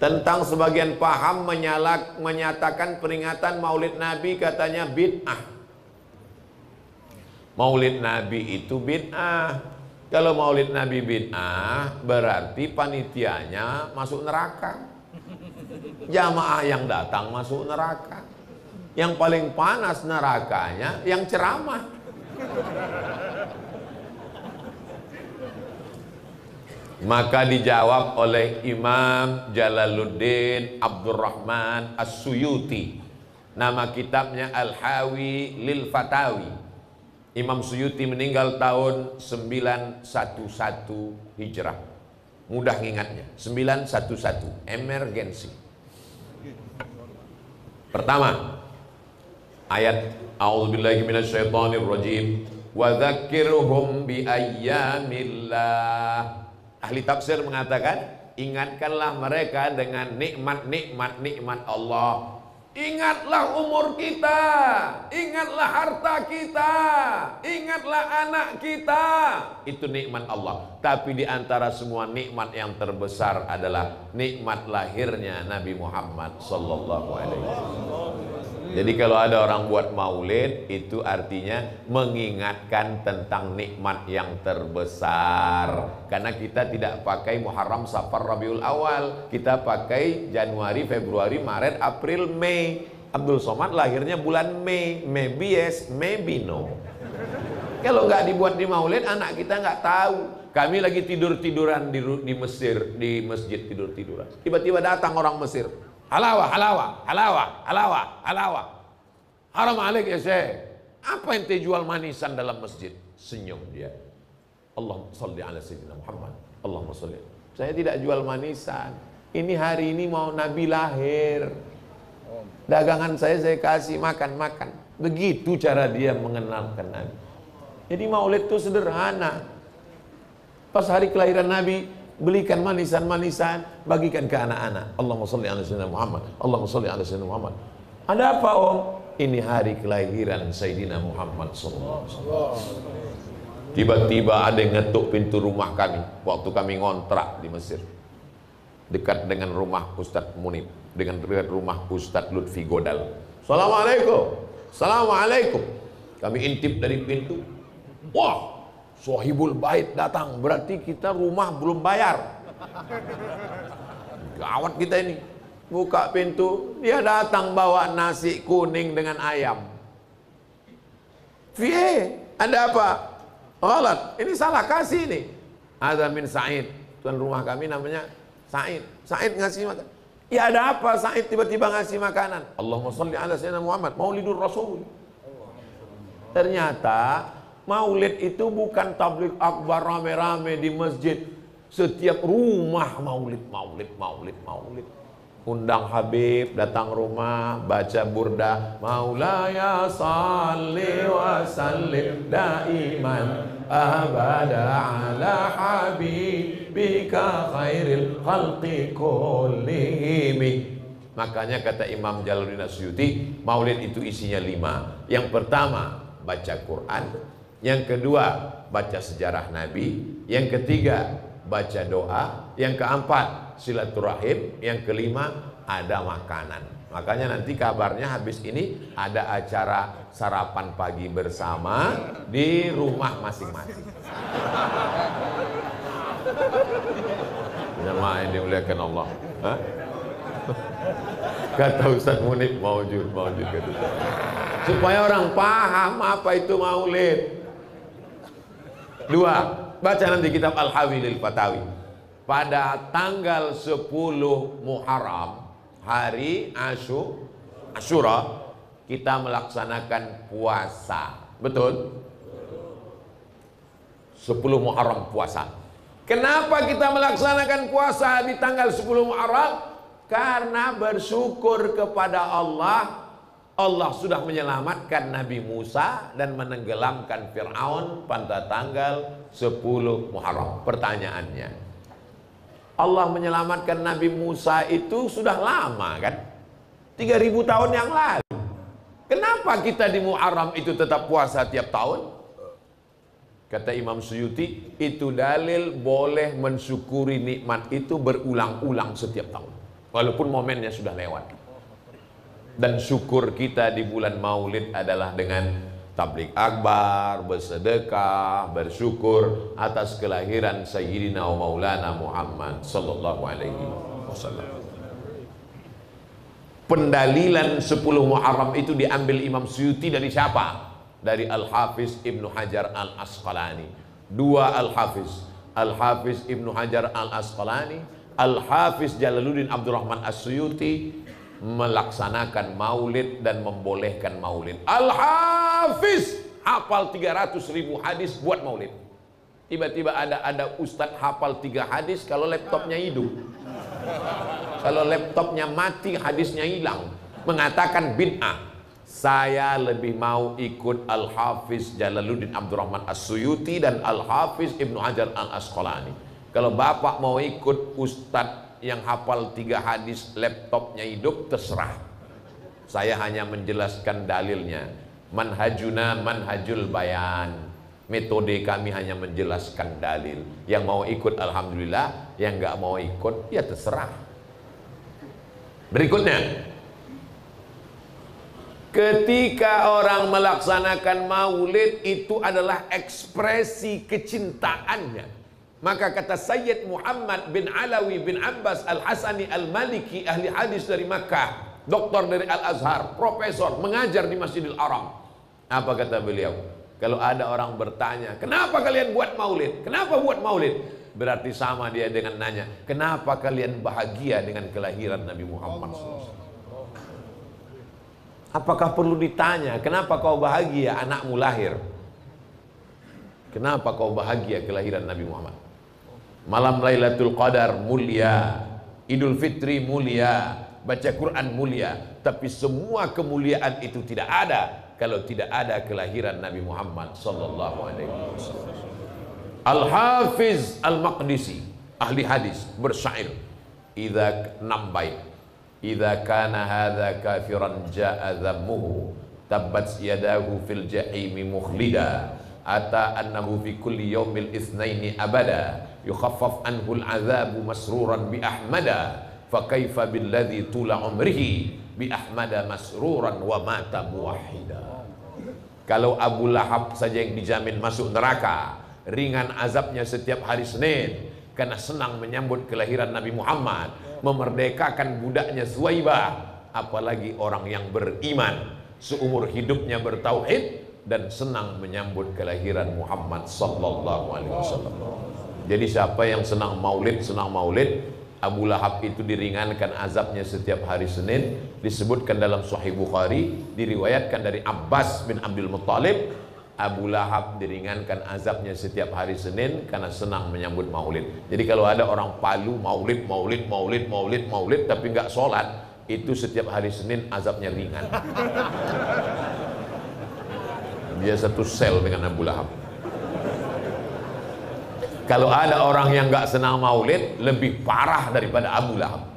Tentang sebagian paham menyatakan peringatan Maulid Nabi katanya bid'ah. Maulid Nabi itu bid'ah. Kalau Maulid Nabi bid'ah berarti panitianya masuk neraka. Jamaah yang datang masuk neraka. Yang paling panas nerakanya yang ceramah. Maka dijawab oleh Imam Jalaluddin Abdurrahman As-Suyuti. Nama kitabnya Al-Hawi Lil Fatawi. Imam Suyuti meninggal tahun 911 Hijrah. Mudah ngingatnya, 911, emergensi. Pertama, ayat A'udzubillahi minasyaitonirrajim. Wa dzakirhum bi ayyamillah. Ahli tafsir mengatakan, ingatkanlah mereka dengan nikmat Allah. Ingatlah umur kita, ingatlah harta kita, ingatlah anak kita. Itu nikmat Allah. Tapi di antara semua nikmat yang terbesar adalah nikmat lahirnya Nabi Muhammad sallallahu alaihi wasallam. Jadi kalau ada orang buat maulid, itu artinya mengingatkan tentang nikmat yang terbesar. Karena kita tidak pakai Muharram, Safar, Rabiul Awal. Kita pakai Januari, Februari, Maret, April, Mei. Abdul Somad lahirnya bulan Mei. Maybe yes, maybe no. Kalau nggak dibuat di maulid, anak kita nggak tahu. Kami lagi tidur-tiduran di Mesir, di masjid tidur-tiduran. Tiba-tiba datang orang Mesir. Halawa, halawa, halawa, halawa, halawa. Haram alaik ya Syekh. Apa yang jual manisan dalam masjid? Senyum dia. Allahumma sholli ala sayyidina Muhammad. Allahumma sholli. Saya tidak jual manisan. Ini hari ini mau Nabi lahir. Dagangan saya kasih makan-makan. Begitu cara dia mengenalkan Nabi. Jadi maulid itu sederhana. Pas hari kelahiran Nabi, belikan manisan-manisan, bagikan ke anak-anak. Allahumma sholli ala sayyidina Muhammad. Allahumma sholli ala sayyidina Muhammad. Ada apa om? Ini hari kelahiran Sayyidina Muhammad sallallahu alaihi wasallam. Tiba-tiba ada yang ngetuk pintu rumah kami waktu kami ngontrak di Mesir. Dekat dengan rumah Ustadz Munib, dengan dekat rumah Ustadz Lutfi Godal. Assalamualaikum. Assalamualaikum. Kami intip dari pintu. Wah, Sohibul Bait datang, berarti kita rumah belum bayar. Gawat kita ini. Buka pintu, dia datang bawa nasi kuning dengan ayam. Ada apa? Ghalat, ini salah kasih nih. Ada min Said, tuan rumah kami namanya Said. Said ngasih makan. Ya ada apa Said tiba-tiba ngasih makanan? Allahumma sholli ala sayyidina Muhammad, Maulidur Rasul. Ternyata maulid itu bukan tabligh akbar rame-rame di masjid. Setiap rumah maulid. Undang Habib datang rumah, baca burdah, Maulaya salli wa sallim daiman abada ala habibika khairil khalqi kullihim. Makanya kata Imam Jalaluddin Asyuti, maulid itu isinya 5. Yang pertama baca Quran, yang kedua baca sejarah Nabi, yang ketiga baca doa, yang keempat silaturahim, yang kelima ada makanan. Makanya nanti kabarnya habis ini ada acara sarapan pagi bersama di rumah masing-masing. Jamaah yang dimuliakan Allah. Hah? Kata Ustaz Munib maujud kata Ustaz. Supaya orang paham apa itu maulid. 2, baca nanti kitab Al-Hawi Lil Fatawi. Pada tanggal 10 Muharram, hari Asyura, kita melaksanakan puasa. Betul? 10 Muharram puasa. Kenapa kita melaksanakan puasa di tanggal 10 Muharram? Karena bersyukur kepada Allah. Allah sudah menyelamatkan Nabi Musa dan menenggelamkan Fir'aun pada tanggal 10 Muharram. Pertanyaannya, Allah menyelamatkan Nabi Musa itu sudah lama kan? 3000 tahun yang lalu. Kenapa kita di Muharram itu tetap puasa tiap tahun? Kata Imam Suyuti, itu dalil boleh mensyukuri nikmat itu berulang-ulang setiap tahun. walaupun momennya sudah lewat. Dan syukur kita di bulan Maulid adalah dengan tablik akbar, bersedekah, bersyukur atas kelahiran Sayyidina wa Maulana Muhammad sallallahu alaihi wasallam. Pendalilan 10 Muharram itu diambil Imam Suyuti dari siapa? Dari Al-Hafiz Ibnu Hajar Al-Asqalani. Dua Al-Hafiz, Al-Hafiz Ibnu Hajar Al-Asqalani, Al-Hafiz Jalaluddin Abdurrahman As-Suyuti melaksanakan maulid dan membolehkan maulid. Al-Hafiz hafal 300.000 hadis buat maulid. Tiba-tiba ada ustadz hafal 3 hadis kalau laptopnya hidup. Kalau laptopnya mati hadisnya hilang. Mengatakan bid'ah. Saya lebih mau ikut Al-Hafiz Jalaluddin Abdurrahman As-Suyuti dan Al-Hafiz Ibnu Hajar Al-Asqalani. Kalau bapak mau ikut ustadz yang hafal 3 hadis laptopnya hidup, terserah. Saya hanya menjelaskan dalilnya. Manhajuna manhajul bayan. Metode kami hanya menjelaskan dalil. Yang mau ikut alhamdulillah, yang nggak mau ikut ya terserah. Berikutnya, ketika orang melaksanakan maulid itu adalah ekspresi kecintaannya. Maka kata Sayyid Muhammad bin Alawi bin Abbas Al-Hasani Al-Maliki, ahli hadis dari Makkah, doktor dari Al-Azhar, profesor, mengajar di Masjidil Haram. Apa kata beliau? Kalau ada orang bertanya, kenapa kalian buat maulid? Kenapa buat maulid? Berarti sama dia dengan nanya, kenapa kalian bahagia dengan kelahiran Nabi Muhammad SAW? Apakah perlu ditanya, kenapa kau bahagia anakmu lahir? Kenapa kau bahagia kelahiran Nabi Muhammad? Malam Lailatul Qadar mulia, Idul Fitri mulia, baca Quran mulia, tapi semua kemuliaan itu tidak ada kalau tidak ada kelahiran Nabi Muhammad sallallahu alaihi wasallam. Al-Hafiz Al-Maqdisi, ahli hadis, bersyair, idza nambait idza kana hadza kafiran jaa dhammuhu tabbat yadahu fil jahimi mukhlida ata annahu fi kulli yaumil itsnaini abada yukhaffaf anhu al-'adzabu masruran bi ahmada fa kaifa billadzi tula umrihi bi ahmada masruran wa mata muwahhida. Kalau Abu Lahab saja yang dijamin masuk neraka, ringan azabnya setiap hari Senin karena senang menyambut kelahiran Nabi Muhammad, memerdekakan budaknya Suwaibah, apalagi orang yang beriman seumur hidupnya bertauhid dan senang menyambut kelahiran Muhammad sallallahu alaihi wasallam. Jadi siapa yang senang maulid, Abu Lahab itu diringankan azabnya setiap hari Senin. Disebutkan dalam Sahih Bukhari, diriwayatkan dari Abbas bin Abdul Muttalib, Abu Lahab diringankan azabnya setiap hari Senin karena senang menyambut maulid. Jadi kalau ada orang Palu maulid tapi nggak sholat, itu setiap hari Senin azabnya ringan. Dia satu sel dengan Abu Lahab. Kalau ada orang yang nggak senang maulid, lebih parah daripada Abu Lahab.